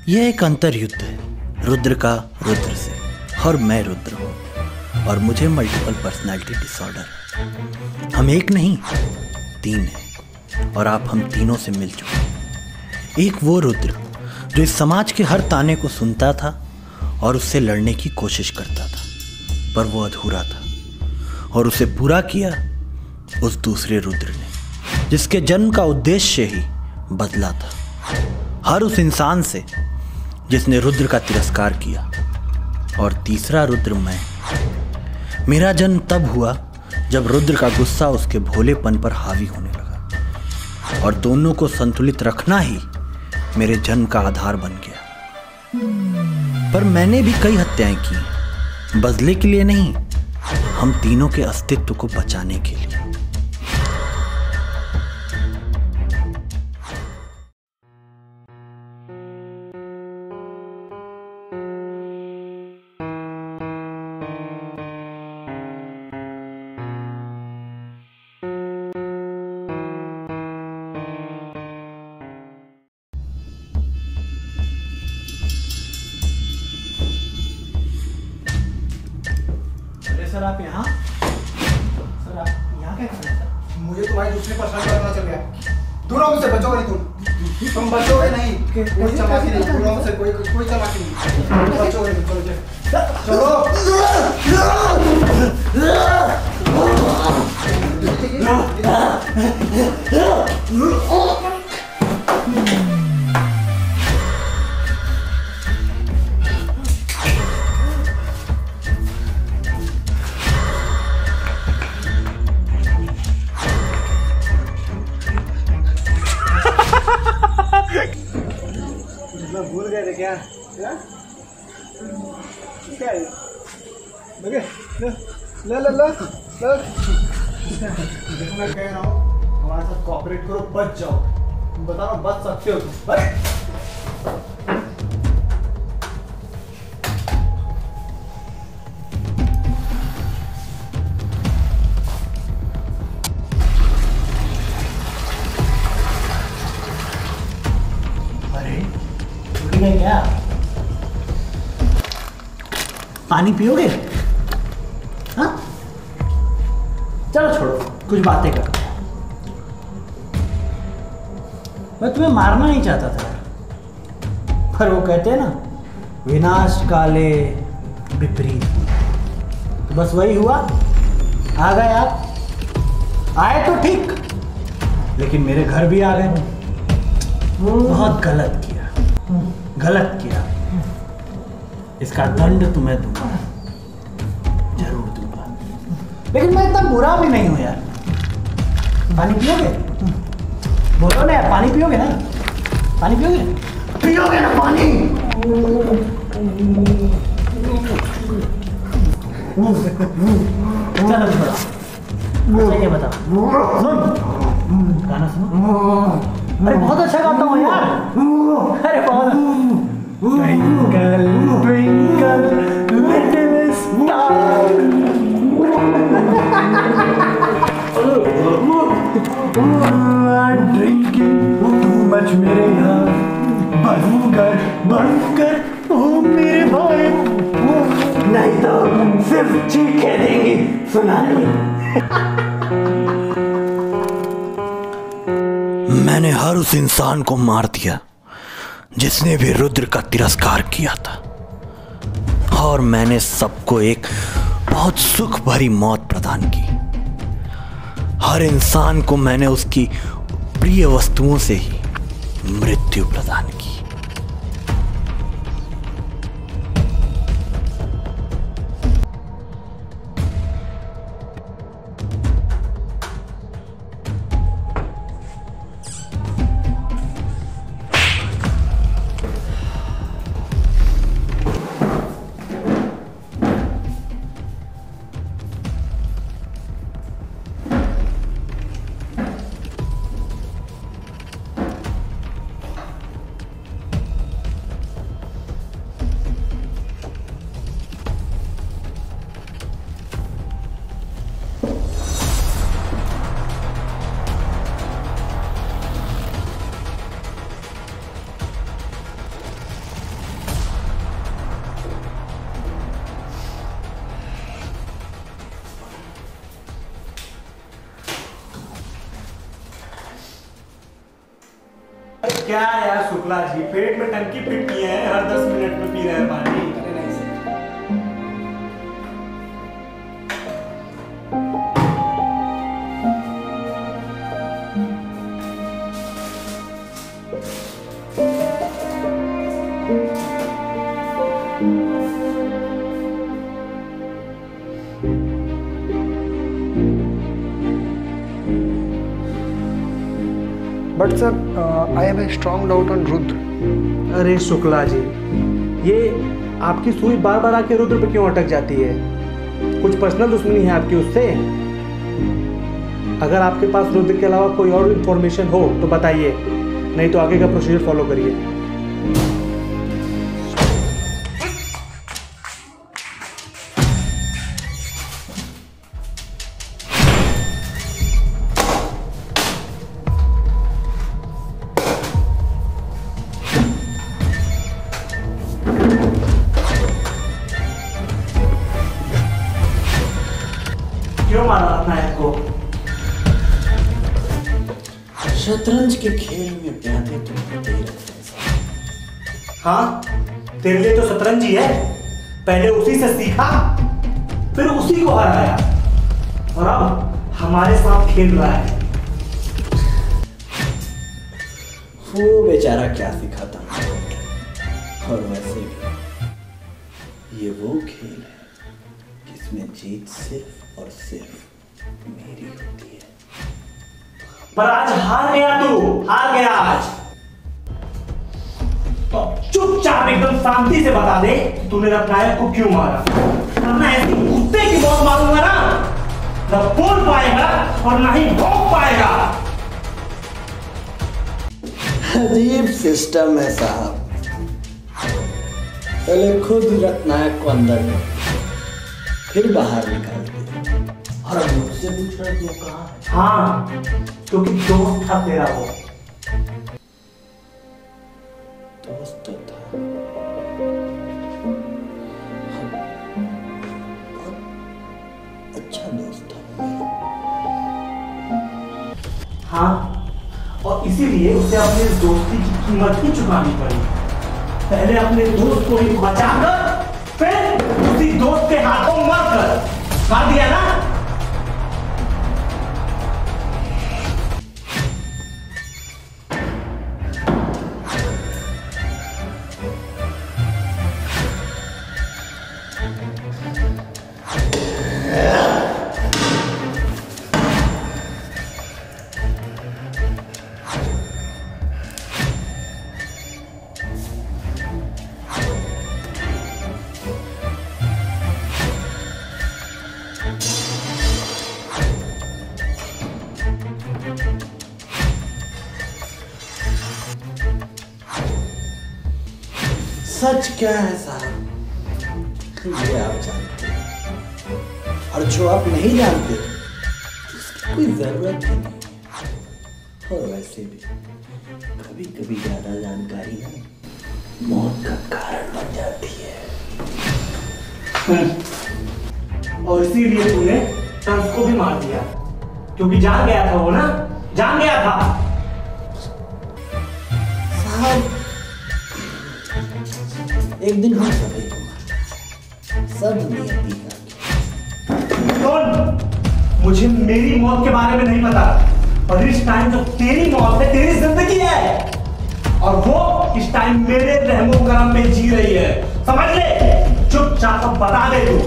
यह एक अंतर युद्ध है, रुद्र का रुद्र से। और मैं रुद्र हूँ और मुझे मल्टीपल पर्सनैलिटी डिसऑर्डर है। हम एक नहीं 3 हैं और आप हम तीनों से मिल चुके। एक वो रुद्र जो इस समाज के हर ताने को सुनता था और उससे लड़ने की कोशिश करता था, पर वो अधूरा था और उसे पूरा किया उस दूसरे रुद्र ने, जिसके जन्म का उद्देश्य ही बदला था हर उस इंसान से जिसने रुद्र का तिरस्कार किया। और तीसरा रुद्र मैं। मेरा जन्म तब हुआ जब रुद्र का गुस्सा उसके भोलेपन पर हावी होने लगा और दोनों को संतुलित रखना ही मेरे जन्म का आधार बन गया। पर मैंने भी कई हत्याएं की, बदले के लिए नहीं, हम तीनों के अस्तित्व को बचाने के लिए। सर आप यहाँ? सर आप यहाँ क्या कर रहे हैं सर? मुझे तुम्हारी दूसरे पर्सनल का पता चल गया। दूर मुझसे बचोगे नहीं, तुम बचोगे नहीं। कोई चलाकी नहीं, दूर मुझसे कोई चलाकी नहीं, बचोगे नहीं। चलो भूल गए थे क्या? क्या है? लगे ले ले ले ले। देखो मैं कह रहा हूँ हमारे साथ कोऑपरेट करो, बच जाओ। तुम बता रहा बच सकते हो तुम। क्या पानी पियोगे? हाँ चलो छोड़ो, कुछ बातें करते हैं। मैं तुम्हें मारना नहीं चाहता था, पर वो कहते हैं ना, विनाश काले विपरीत। तो बस वही हुआ, आ गए आप। आए तो ठीक, लेकिन मेरे घर भी आ गए। बहुत गलत किया, गलत किया। इसका दंड तुम्हें दूंगा, जरूर दूंगा। लेकिन मैं इतना बुरा भी नहीं हूं यार। पानी पियोगे? बोलो ना यार, पानी पियोगे ना? पानी पियोगे? पियोगे ना पानी? चलो छोड़ा, ये बताओ, सुन गाना सुनो। अरे बहुत अच्छा गाता हूँ यार। अरे बहुत। Twinkle twinkle little star, drinking too much मेरे यहाँ बनकर ओ मेरे भाई, नहीं तो सिर्फ चीखें देंगी, सुना नहीं। मैंने हर उस इंसान को मार दिया जिसने भी रुद्र का तिरस्कार किया था, और मैंने सबको एक बहुत सुख भरी मौत प्रदान की। हर इंसान को मैंने उसकी प्रिय वस्तुओं से ही मृत्यु प्रदान की। क्या यार शुक्ला जी, पेट में टंकी फिट किए हैं, हर 10 मिनट में पी रहे हैं पानी। But sir, I have a strong doubt on Rudra. अरे शुक्ला जी, ये आपकी सुई बार बार आके रुद्र पे क्यों अटक जाती है? कुछ पर्सनल दुश्मनी है आपकी उससे? अगर आपके पास रुद्र के अलावा कोई और इन्फॉर्मेशन हो तो बताइए, नहीं तो आगे का प्रोसीजर फॉलो करिए। क्यों मारा रत्नायक को? शतरंज के खेल में प्यादे तुमको दे रखते हैं। हाँ, तेरे लिए तो शतरंज ही है। पहले उसी से सीखा, फिर उसी को हराया, और अब हमारे साथ खेल रहा है। वो बेचारा क्या सिखाता है। और वैसे भी ये वो खेल है जिसमें जीत सिर्फ और सिर्फ मेरी होती है। पर आज हार गया तू, हार गया आज। तो चुपचाप एकदम शांति से बता दे कि तूने रत्नायक को क्यों मारा। वरना ऐसी कुत्ते की मौत मारूंगा ना, न बोल पाएगा और न ही भौंक पाएगा। अजीब सिस्टम है साहब। पहले खुद रत्नायक को अंदर कर, फिर बाहर निकाल दे, और अब मुझसे पूछ रहा है कहाँ है? हाँ, क्योंकि दोस्त था तेरा वो। दोस्त तो था, बहुत अच्छा दोस्त था। हाँ, और इसीलिए उसे अपने दोस्ती की कीमत ही चुकानी पड़ी। पहले अपने दोस्त को ही बचाकर, फिर उसी दोस्त के हाथों मरकर। मार दिया ना? सच क्या है साहब, ये आप जानते हैं, और जो आप नहीं जानते उसकी कोई जरूरत ही नहीं है। और वैसे भी कभी कभी ज्यादा जानकारी ना मौत का कारण बन जाती है। और इसीलिए तूने कंस को भी मार दिया, क्योंकि जान गया था वो ना, जान गया था। साहब, एक दिन हम सभी को मरना, सब नियति का। कौन? मुझे मेरी मौत के बारे में नहीं पता, और इस टाइम जो तेरी मौत है, तेरी जिंदगी है, और वो इस टाइम मेरे रहमो करम में जी रही है। समझ ले, चुपचाप बता दे तू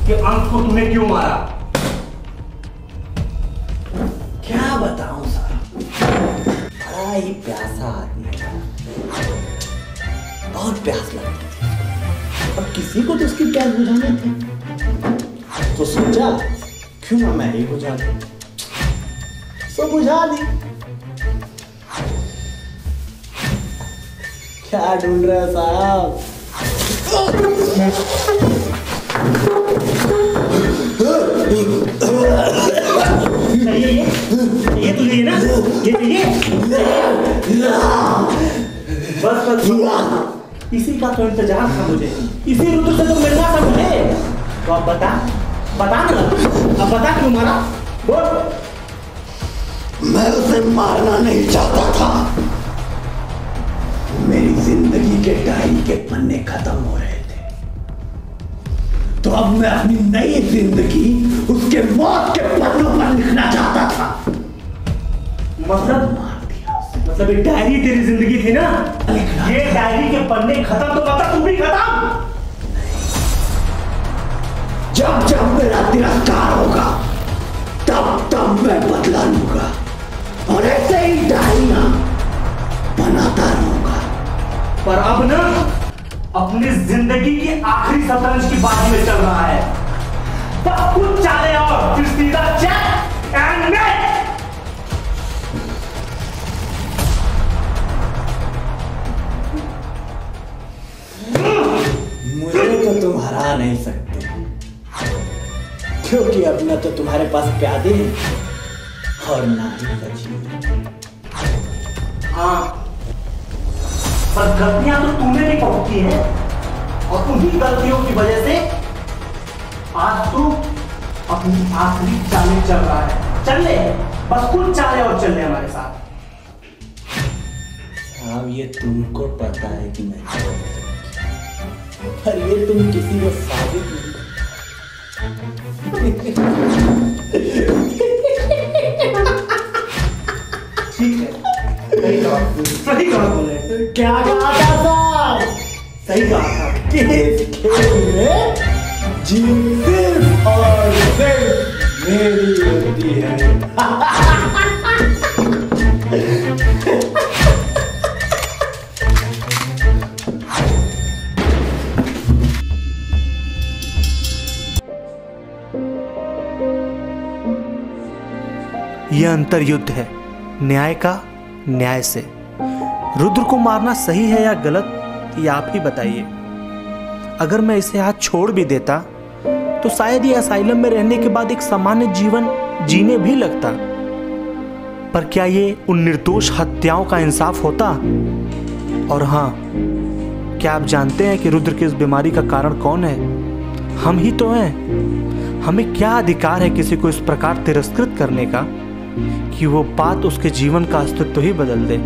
कि अंश को तूने क्यों मारा। क्या बताऊं साहब, बड़ा ही प्यासा आदमी है, बहुत प्यास लगती थी। अब किसी को तो उसकी प्यास बुझानी थी, तो सोचा क्यों ना मैं ही बुझा दूं। तो बुझा दी। क्या ढूंढ रहे हो साहब? ये तुझे ना, ये बस बस इसी का तो इंतजार था मुझे, इसी रुद्र से तो मिलना था मुझे। तो अब बता ना, अब बता क्यों मारा, बोल। मैं उसे मारना नहीं चाहता था, डायरी के पन्ने खत्म हो रहे थे, तो अब मैं अपनी नई जिंदगी उसके मौत के पन्नों पर लिखना चाहता था। मतलब ये डायरी तेरी जिंदगी थी ना? ये डायरी के पन्ने खत्म तो मतलब तू भी खत्म। जब जब मेरा तिरस्कार होगा तब तब मैं बदला लूंगा और ऐसे ही डायरियां बनाता रहूंगा। पर अब ना अपनी जिंदगी की आखिरी शतरंज की बाजी में चल रहा है। बस कुछ चाले और फिर सीधा चेक एंड मेट। मुझे तो तुम हरा नहीं सकते, क्योंकि अब न तो तुम्हारे पास प्यादे हैं और ना ही बची। हाँ, पर गलतियां तो तूने भी बहुत की है और उन्हीं गलतियों की वजह से आज तू अपनी आखिरी चालें चल रहा है। चल ले, बस कुछ चाले और चल ले हमारे साथ। अब ये तुमको पता है कि मैं, पर ये तुम किसी को साबित नहीं। ठीक है, सही कहा बोले। क्या कहा था साहब? सही कहा था कि इस खेल में जीत सिर्फ और सिर्फ मेरी होती है। यह अंतर्युद्ध है न्याय का न्याय से। रुद्र को मारना सही है या गलत, ये आप ही बताइए। अगर मैं इसे आज छोड़ भी देता तो शायद ये असाइलम में रहने के बाद एक सामान्य जीवन जीने भी लगता। पर क्या ये उन निर्दोष हत्याओं का इंसाफ होता? और हाँ, क्या आप जानते हैं कि रुद्र की इस बीमारी का कारण कौन है? हम ही तो हैं। हमें क्या अधिकार है किसी को इस प्रकार तिरस्कृत करने का कि वो बात उसके जीवन का अस्तित्व ही बदल दे।